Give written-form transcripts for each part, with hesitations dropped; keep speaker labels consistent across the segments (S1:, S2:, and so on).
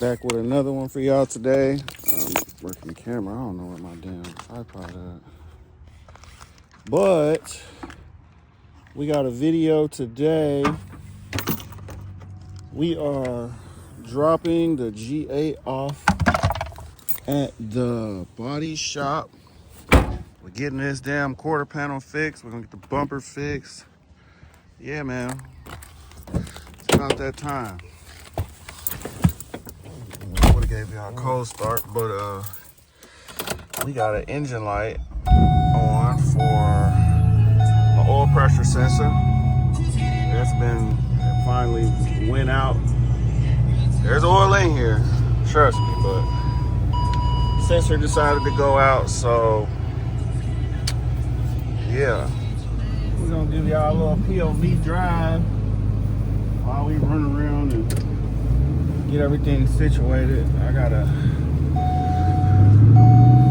S1: Back with another one for y'all today. Working the camera. I don't know where my damn tripod at. But we got a video today. We are dropping the GA off at the body shop. We're getting this damn quarter panel fixed. We're gonna get the bumper fixed. Yeah, man. It's about that time. I would have gave y'all a cold start, but we got an engine light on for an oil pressure sensor. It finally went out. There's oil in here, trust me, but sensor decided to go out, so yeah. We're gonna give y'all a little POV drive while we run around and get everything situated. I gotta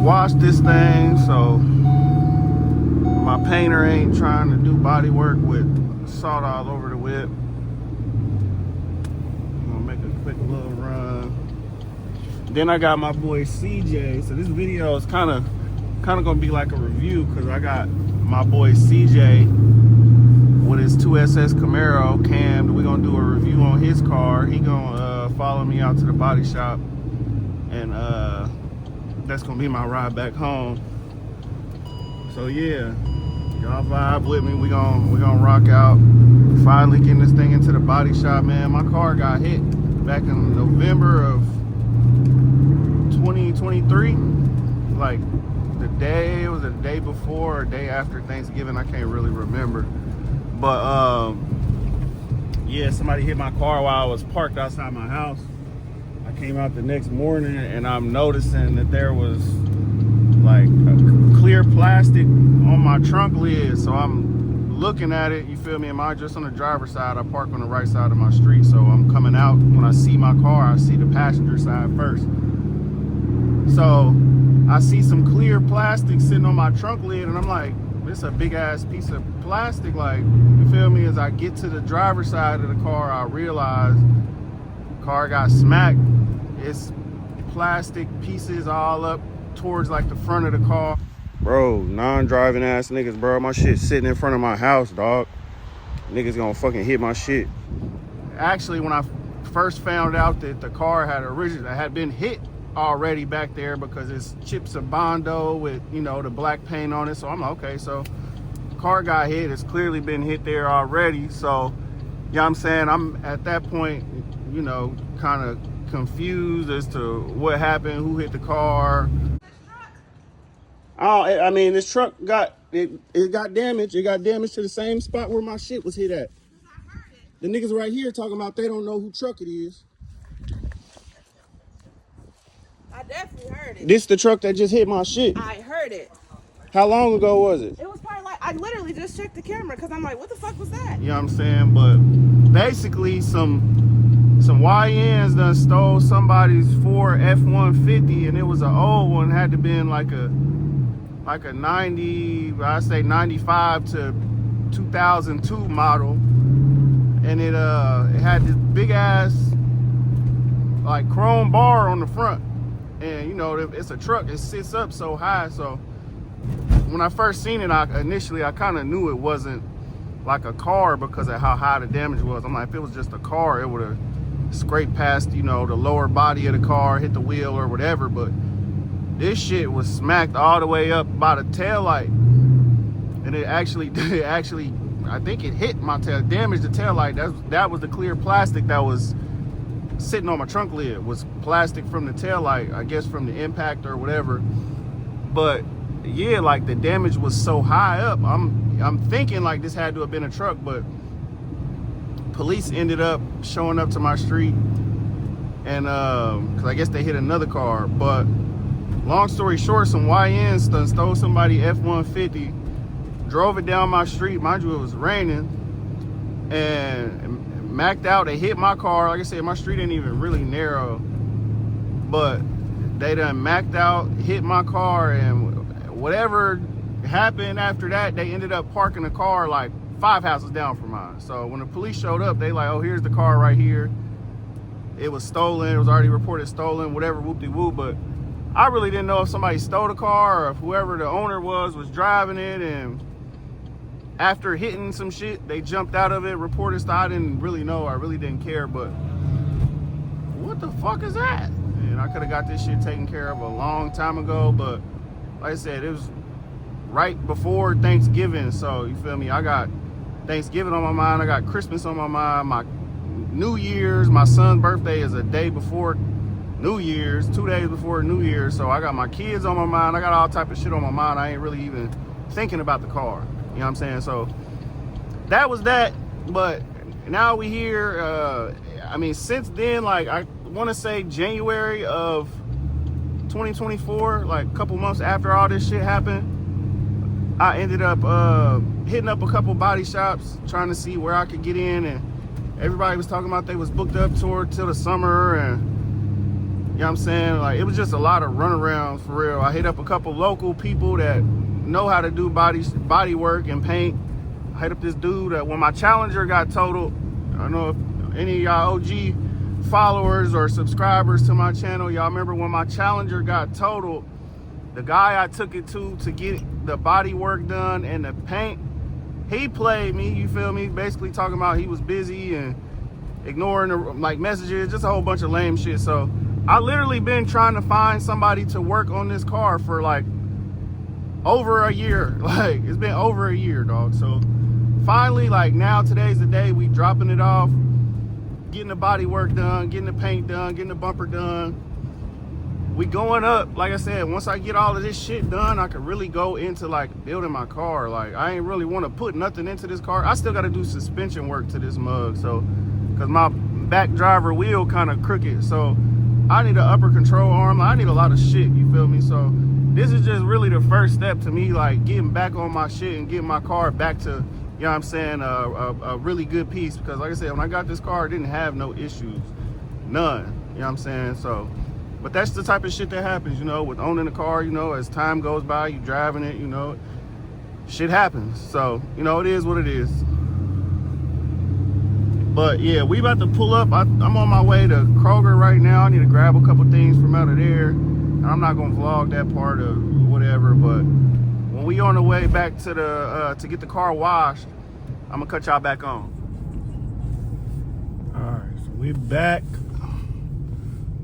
S1: wash this thing, so my painter ain't trying to do body work with salt all over the whip. I'm gonna make a quick little run. Then I got my boy CJ. So this video is kind of gonna be like a review, because I got my boy CJ with his 2SS Camaro cammed. We're gonna do a review on his car. He gonna follow me out to the body shop, and that's gonna be my ride back home. So yeah, y'all vibe with me. We gonna rock out. Finally getting this thing into the body shop, man. My car got hit back in November of 2023. Like it was the day before or day after Thanksgiving. I can't really remember. But yeah, somebody hit my car while I was parked outside my house. I came out the next morning and I'm noticing that there was like a clear plastic on my trunk lid. So I'm looking at it, you feel me? Am I just on the driver's side? I park on the right side of my street, so I'm coming out. When I see my car, I see the passenger side first. So I see some clear plastic sitting on my trunk lid, and I'm like, this is a big ass piece of plastic. Like, you feel me? As I get to the driver's side of the car, I realize the car got smacked. It's plastic pieces all up towards like the front of the car. Bro, non-driving ass niggas, bro. My shit sitting in front of my house, dog. Niggas gonna fucking hit my shit. Actually, when I first found out that the car had been hit already back there, because it's chips of Bondo with, you know, the black paint on it. So I'm like, okay, so car got hit. It's clearly been hit there already. So, you know what I'm saying? I'm at that point, you know, kind of confused as to what happened, who hit the car. Oh, I mean, this truck got damaged. It got damaged to the same spot where my shit was hit at. The niggas right here talking about they don't know who truck it is.
S2: I definitely heard it.
S1: This the truck that just hit my shit.
S2: I heard it.
S1: How long ago was it?
S2: It was probably like, I literally just checked the camera because I'm like, what the fuck was that?
S1: You know what I'm saying? But basically some YNs done stole somebody's Ford F-150, and it was an old one. Had to been like a 90, I say 95 to 2002 model. And it had this big ass like chrome bar on the front. And you know, it's a truck, it sits up so high. So when I first seen it, initially I kind of knew it wasn't like a car because of how high the damage was. I'm like, if it was just a car, it would have scraped past, you know, the lower body of the car, hit the wheel or whatever. But this shit was smacked all the way up by the tail light. And it actually, I think it hit my tail, damaged the tail light. That was the clear plastic that was sitting on my trunk lid, was plastic from the tail light, I guess from the impact or whatever. But yeah, like the damage was so high up. I'm thinking like this had to have been a truck, but police ended up showing up to my street, and because I guess they hit another car. But long story short, some YNs done stole somebody F-150, drove it down my street. Mind you, it was raining, and macked out. They hit my car. Like I said, my street ain't even really narrow, but they done macked out, hit my car, and whatever happened after that, they ended up parking the car like 5 houses down from mine. So when the police showed up, they like, oh, here's the car right here. it was stolen. It was already reported stolen, whatever, whoop-de-whoop. But I really didn't know if somebody stole the car or if whoever the owner was driving it. And after hitting some shit, they jumped out of it, reported stuff. I didn't really know. I really didn't care. But what the fuck is that? And I could have got this shit taken care of a long time ago. But like I said, it was right before Thanksgiving. So, you feel me? I got Thanksgiving on my mind. I got Christmas on my mind. My New Year's, my son's birthday is a day before New Year's, 2 days before New Year's. So I got my kids on my mind. I got all type of shit on my mind. I ain't really even thinking about the car. You know what I'm saying? So that was that. But now we here. I mean, since then, like, I want to say January of 2024, like a couple months after all this shit happened, I ended up hitting up a couple body shops trying to see where I could get in. And everybody was talking about they was booked up till the summer, and you know what I'm saying? Like, it was just a lot of runarounds for real. I hit up a couple local people that know how to do body work and paint. I hit up this dude that when my Challenger got totaled, I don't know if any of y'all OG followers or subscribers to my channel, y'all remember when my Challenger got totaled, the guy I took it to get the body work done and the paint, he played me, you feel me? Basically talking about he was busy and ignoring the like messages, just a whole bunch of lame shit. So I literally been trying to find somebody to work on this car for like over a year. Like, it's been over a year, dog. So finally, like, now today's the day we dropping it off, getting the body work done, getting the paint done, getting the bumper done. We going up. Like I said, once I get all of this shit done, I could really go into like building my car. Like, I ain't really want to put nothing into this car. I still got to do suspension work to this mug, so because my back driver wheel kind of crooked, so I need an upper control arm. I need a lot of shit, you feel me? So this is just really the first step to me, like getting back on my shit and getting my car back to, you know what I'm saying, a really good piece. Because like I said, when I got this car, it didn't have no issues, none, you know what I'm saying? So, but that's the type of shit that happens, you know, with owning a car. You know, as time goes by, you driving it, you know, shit happens. So, you know, it is what it is. But yeah, we about to pull up. I'm on my way to Kroger right now. I need to grab a couple things from out of there. And I'm not gonna vlog that part of whatever, but when we on the way back to the to get the car washed, I'm gonna cut y'all back on. All right, so we back.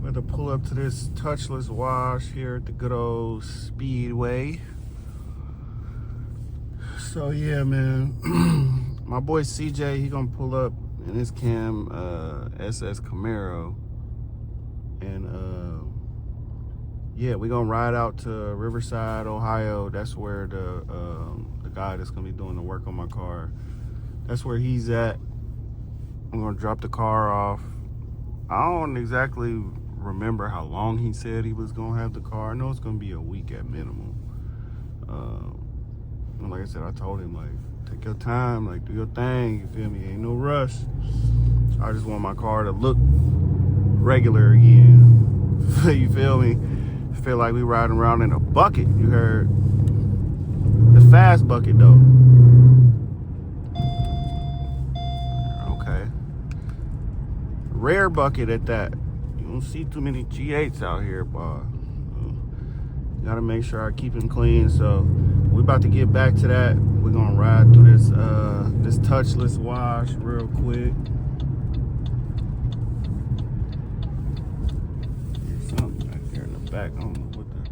S1: We're to pull up to this touchless wash here at the good old Speedway. So yeah, man, my boy CJ, he gonna pull up in his Cam SS Camaro, and yeah, we're gonna ride out to Riverside, Ohio. That's where the guy that's gonna be doing the work on my car, that's where he's at. I'm gonna drop the car off. I don't exactly remember how long he said he was gonna have the car. I know it's gonna be a week at minimum. And like I said, I told him, like, take your time, like, do your thing, you feel me? Ain't no rush. I just want my car to look regular again. You feel me? Feel like we riding around in a bucket, you heard? The fast bucket, though. Okay. Rare bucket at that. You don't see too many G8s out here, boy. Gotta make sure I keep them clean. So we're about to get back to that. We're gonna ride through this this touchless wash real quick. There's something back there in the back. I don't know what that is.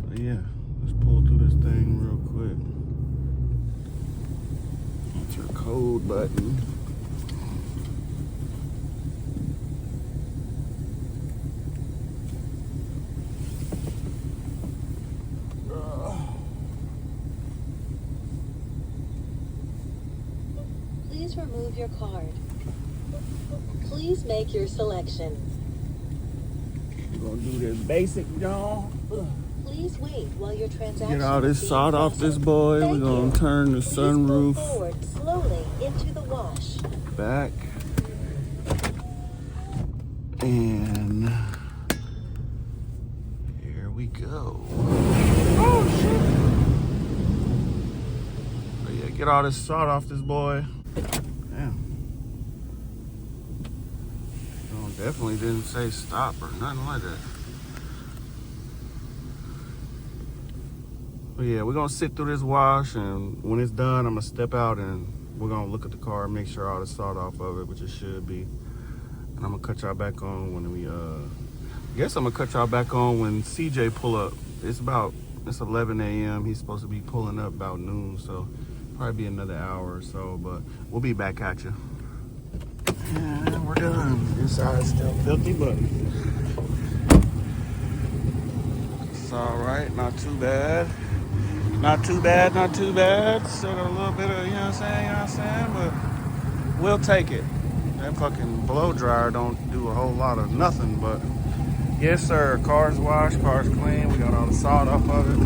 S1: So yeah, let's pull through this thing real quick. Enter code button.
S3: Please remove your card. Please make your selection.
S1: We're gonna do this basic, y'all.
S3: Please wait while your transaction
S1: Get all this
S3: is being
S1: salt off this
S3: processed.
S1: boy.
S3: Thank
S1: We're gonna
S3: you.
S1: turn the
S3: Please pull
S1: sunroof
S3: forward slowly into the wash.
S1: back. And here we go. Oh shit. But yeah, get all this salt off this boy. Damn. No, definitely didn't say stop or nothing like that. But yeah, we're gonna sit through this wash, and when it's done, I'm gonna step out and we're gonna look at the car, make sure all the salt off of it, which it should be. And I'm gonna cut y'all back on when we I guess I'm gonna cut y'all back on when CJ pull up. It's 11 a.m. He's supposed to be pulling up about noon, so probably be another hour or so, but we'll be back at you. And we're done. Inside's still filthy, but it's all right, not too bad. Not too bad, not too bad. Still got a little bit of, you know what I'm saying, but we'll take it. That fucking blow dryer don't do a whole lot of nothing, but yes, sir. Car's washed, car's clean. We got all the salt off of it.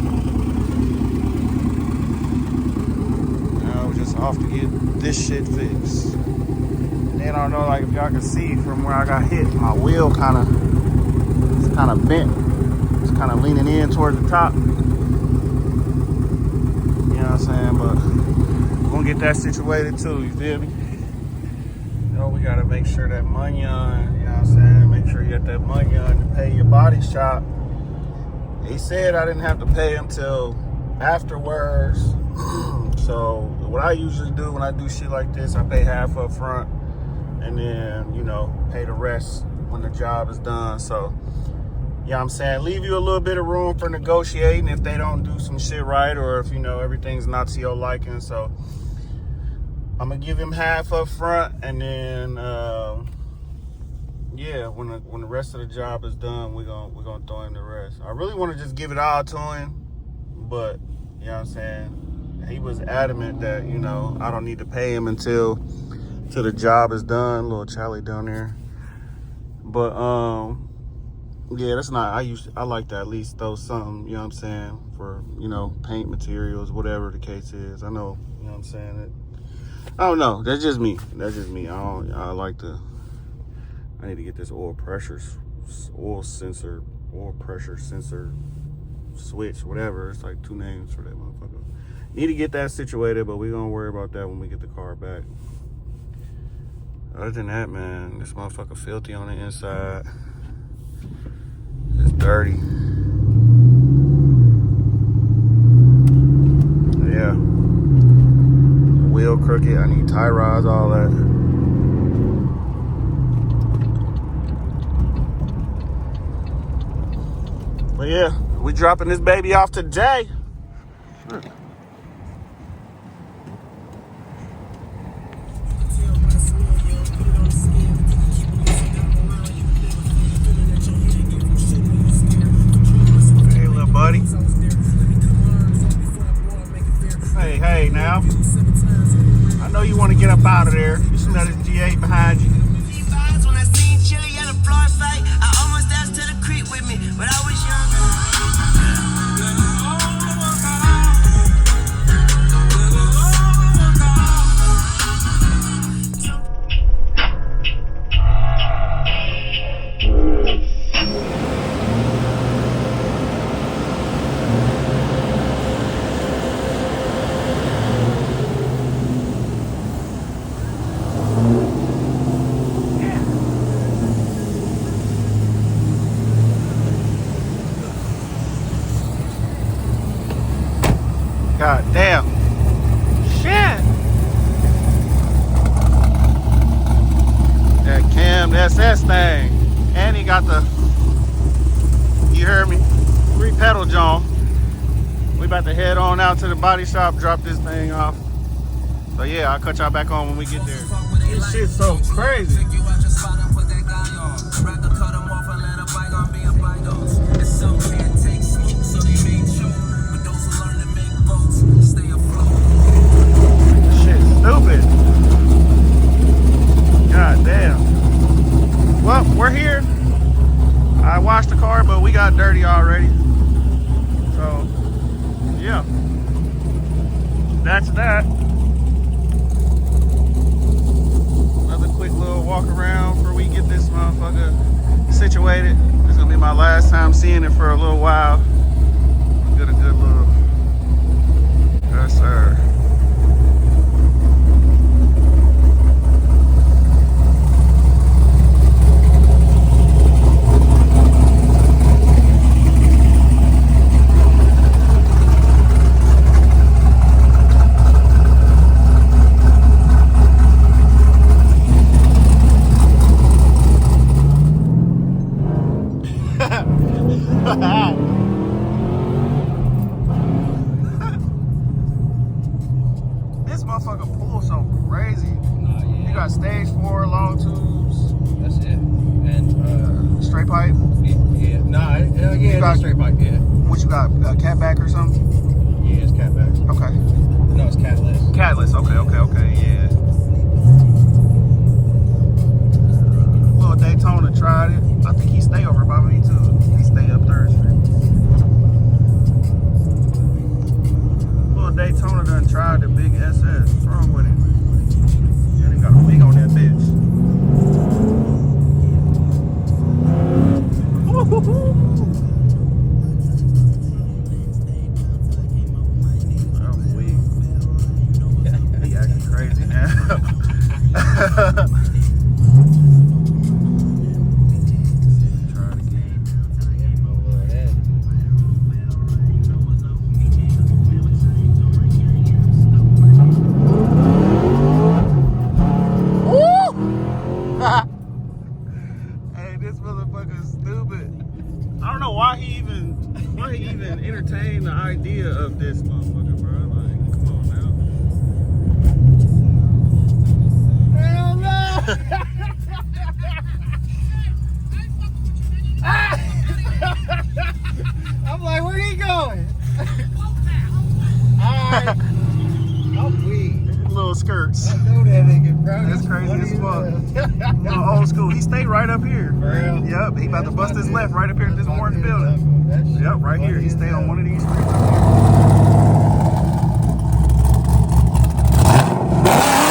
S1: Now we're just off to get this shit fixed. And then I don't know, like if y'all can see from where I got hit, my wheel it's kind of bent. It's kind of leaning in towards the top. You know what I'm saying? But we're gonna get that situated too, you feel me? You know, we gotta make sure that money, you know what I'm saying? Make sure you get that money to pay your body shop. He said I didn't have to pay until afterwards. So what I usually do when I do shit like this, I pay half up front and then, you know, pay the rest when the job is done. So, you know what I'm saying? Leave you a little bit of room for negotiating if they don't do some shit right, or if, you know, everything's not to your liking. So I'm gonna give him half up front, and then yeah, when the rest of the job is done, we're gonna throw in the rest. I really want to just give it all to him, but you know what I'm saying? He was adamant that, you know, I don't need to pay him till the job is done. Little Charlie down there. But yeah, that's not, I like to at least throw something, you know what I'm saying, for, you know, paint materials, whatever the case is. I know, you know what I'm saying? I don't know. That's just me. I need to get this oil pressure sensor switch, whatever. It's like 2 names for that motherfucker. Need to get that situated, but we're gonna worry about that when we get the car back. Other than that, man, this motherfucker filthy on the inside. It's dirty. Yeah. Wheel crooked. I need tie rods, all that. But yeah, we dropping this baby off today. Sure. Hey, little buddy. Hey, now. I know you want to get up out of there. You smell this G8 behind you.
S4: When I seen Chili at a floor fight, I almost danced to the creek with me, but I was young.
S1: God damn. Shit. That Cam SS thing. And he got the, you heard me, 3-pedal John. We about to head on out to the body shop, drop this thing off. So yeah, I'll cut y'all back on when we get there. This shit's so crazy. Stupid. God damn. Well, we're here. I washed the car, but we got dirty already. So, yeah. That's that. Another quick little walk around before we get this motherfucker situated. It's gonna be my last time seeing it for a little while. Yes, sir. This motherfucker pulls so crazy.
S5: Yeah.
S1: You got stage 4 long tubes,
S5: That's it. And
S1: straight pipe.
S5: yeah, nah, yeah,
S1: got-
S5: it's straight pipe. Yeah,
S1: What you got? Cat back or something?
S5: yeah, it's cat back.
S1: Okay.
S5: No, it's catless.
S1: Catless. Okay. Yeah. Little Daytona tried it. I think he stay over by me too. He stay up Third Street. Little Daytona done tried the big SS. What's wrong with it? Yeah, they got a wing on that bitch. I'm weak. He acting crazy now. Try it again. Hey, this motherfucker's stupid. I don't know why he even entertained the idea of this motherfucker, bro. Like, come on now. Hell no!
S5: I'm like, where he going? Alright. I'm weak.
S1: Little skirts.
S5: I know that nigga, bro.
S1: That's crazy as fuck. Little old school. He stayed right up here.
S5: For real?
S1: Yep, he about to bust his left right up here at this
S5: That's
S1: orange
S5: my
S1: building.
S5: dude. That shit
S1: Yep, right here.
S5: funny
S1: He
S5: as
S1: stayed on
S5: hell.
S1: one of these streets up here.